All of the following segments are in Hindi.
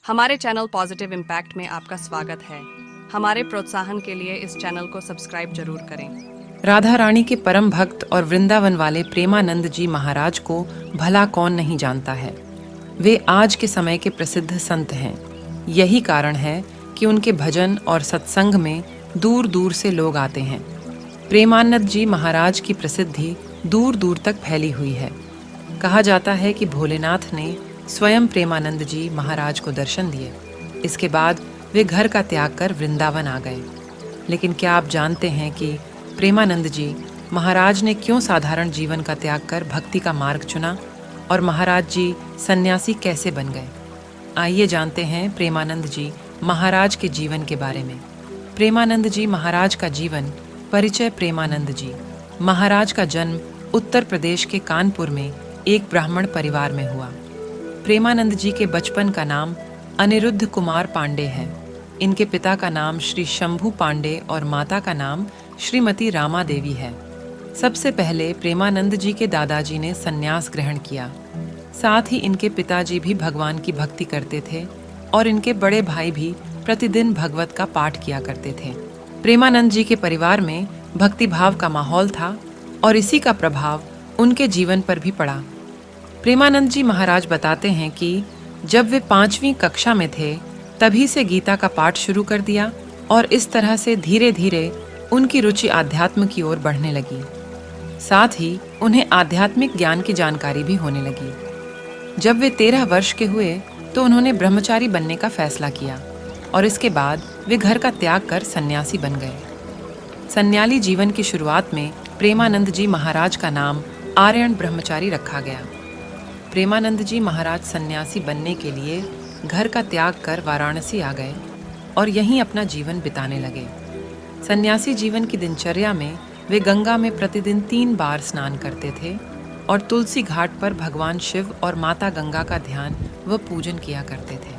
हमारे चैनल पॉजिटिव इम्पैक्ट में आपका स्वागत है। हमारे प्रोत्साहन के लिए इस चैनल को सब्सक्राइब जरूर करें। राधा रानी के परम भक्त और वृंदावन वाले प्रेमानंद जी महाराज को भला कौन नहीं जानता है। वे आज के समय के प्रसिद्ध संत हैं। यही कारण है कि उनके भजन और सत्संग में दूर दूर से लोग आते हैं। प्रेमानंद जी महाराज की प्रसिद्धि दूर दूर तक फैली हुई है। कहा जाता है कि भोलेनाथ ने स्वयं प्रेमानंद जी महाराज को दर्शन दिए। इसके बाद वे घर का त्याग कर वृंदावन आ गए। लेकिन क्या आप जानते हैं कि प्रेमानंद जी महाराज ने क्यों साधारण जीवन का त्याग कर भक्ति का मार्ग चुना और महाराज जी सन्यासी कैसे बन गए? आइए जानते हैं प्रेमानंद जी महाराज के जीवन के बारे में। प्रेमानंद जी महाराज का जीवन परिचय। प्रेमानंद जी महाराज का जन्म उत्तर प्रदेश के कानपुर में एक ब्राह्मण परिवार में हुआ। प्रेमानंद जी के बचपन का नाम अनिरुद्ध कुमार पांडे है। इनके पिता का नाम श्री शंभू पांडे और माता का नाम श्रीमती रामा देवी है। सबसे पहले प्रेमानंद जी के दादाजी ने सन्यास ग्रहण किया। साथ ही इनके पिताजी भी भगवान की भक्ति करते थे और इनके बड़े भाई भी प्रतिदिन भगवत का पाठ किया करते थे। प्रेमानंद जी के परिवार में भक्ति भाव का माहौल था और इसी का प्रभाव उनके जीवन पर भी पड़ा। प्रेमानंद जी महाराज बताते हैं कि जब वे 5वीं कक्षा में थे तभी से गीता का पाठ शुरू कर दिया और इस तरह से धीरे धीरे उनकी रुचि आध्यात्म की ओर बढ़ने लगी। साथ ही उन्हें आध्यात्मिक ज्ञान की जानकारी भी होने लगी। जब वे 13 वर्ष के हुए तो उन्होंने ब्रह्मचारी बनने का फैसला किया और इसके बाद वे घर का त्याग कर सन्यासी बन गए। सन्याली जीवन की शुरुआत में प्रेमानंद जी महाराज का नाम आर्यन ब्रह्मचारी रखा गया। प्रेमानंद जी महाराज सन्यासी बनने के लिए घर का त्याग कर वाराणसी आ गए और यहीं अपना जीवन बिताने लगे। सन्यासी जीवन की दिनचर्या में वे गंगा में प्रतिदिन 3 बार स्नान करते थे और तुलसी घाट पर भगवान शिव और माता गंगा का ध्यान व पूजन किया करते थे।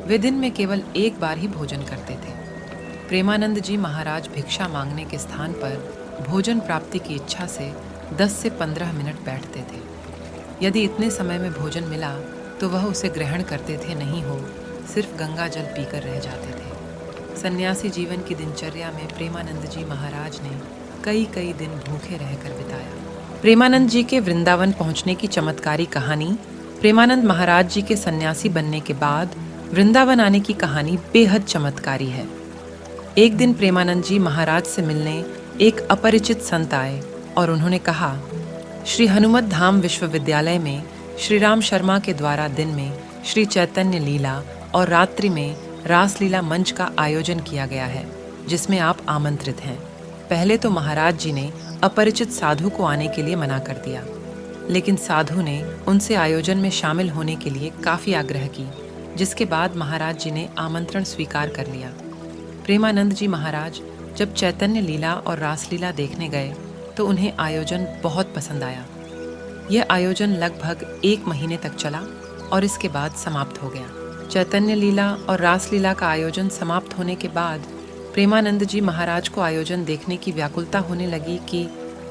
वे दिन में केवल 1 बार ही भोजन करते थे। प्रेमानंद जी महाराज भिक्षा मांगने के स्थान पर भोजन प्राप्ति की इच्छा से 10 से 15 मिनट बैठते थे। यदि इतने समय में भोजन मिला तो वह उसे ग्रहण करते थे, नहीं हो सिर्फ गंगा जल पीकर रह जाते थे। सन्यासी जीवन की दिनचर्या में प्रेमानंद जी महाराज ने कई दिन भूखे रहकर बिताया। प्रेमानंद जी के वृंदावन पहुंचने की चमत्कारी कहानी। प्रेमानंद महाराज जी के सन्यासी बनने के बाद वृंदावन आने की कहानी बेहद चमत्कारी है। एक दिन प्रेमानंद जी महाराज से मिलने एक अपरिचित संत आए और उन्होंने कहा, श्री हनुमत धाम विश्वविद्यालय में श्री राम शर्मा के द्वारा दिन में श्री चैतन्य लीला और रात्रि में रासलीला मंच का आयोजन किया गया है, जिसमें आप आमंत्रित हैं। पहले तो महाराज जी ने अपरिचित साधु को आने के लिए मना कर दिया, लेकिन साधु ने उनसे आयोजन में शामिल होने के लिए काफ़ी आग्रह की, जिसके बाद महाराज जी ने आमंत्रण स्वीकार कर लिया। प्रेमानंद जी महाराज जब चैतन्य लीला और रासलीला देखने गए तो उन्हें आयोजन बहुत पसंद आया। यह आयोजन लगभग 1 महीने तक चला और इसके बाद समाप्त हो गया। चैतन्य लीला और रासलीला का आयोजन समाप्त होने के बाद प्रेमानंद जी महाराज को आयोजन देखने की व्याकुलता होने लगी कि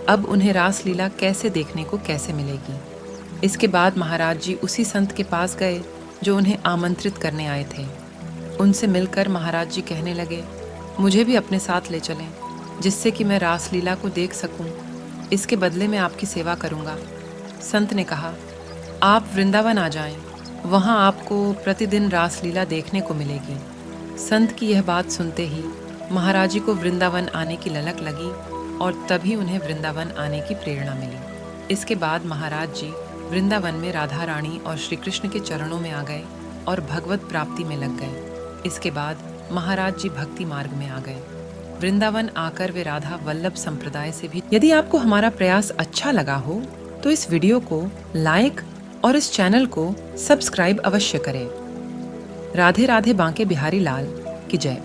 अब उन्हें रासलीला कैसे देखने को कैसे मिलेगी। इसके बाद महाराज जी उसी संत के पास गए जो उन्हें आमंत्रित करने आए थे। उनसे मिलकर महाराज जी कहने लगे, मुझे भी अपने साथ ले चलें, जिससे कि मैं रासलीला को देख सकूं। इसके बदले में आपकी सेवा करूंगा। संत ने कहा, आप वृंदावन आ जाएं, वहां आपको प्रतिदिन रासलीला देखने को मिलेगी। संत की यह बात सुनते ही महाराज जी को वृंदावन आने की ललक लगी और तभी उन्हें वृंदावन आने की प्रेरणा मिली। इसके बाद महाराज जी वृंदावन में राधा रानी और श्री कृष्ण के चरणों में आ गए और भगवत प्राप्ति में लग गए। इसके बाद महाराज जी भक्ति मार्ग में आ गए। वृंदावन आकर वे राधा वल्लभ संप्रदाय से भी। यदि आपको हमारा प्रयास अच्छा लगा हो तो इस वीडियो को लाइक और इस चैनल को सब्सक्राइब अवश्य करें। राधे राधे बांके बिहारी लाल की जय।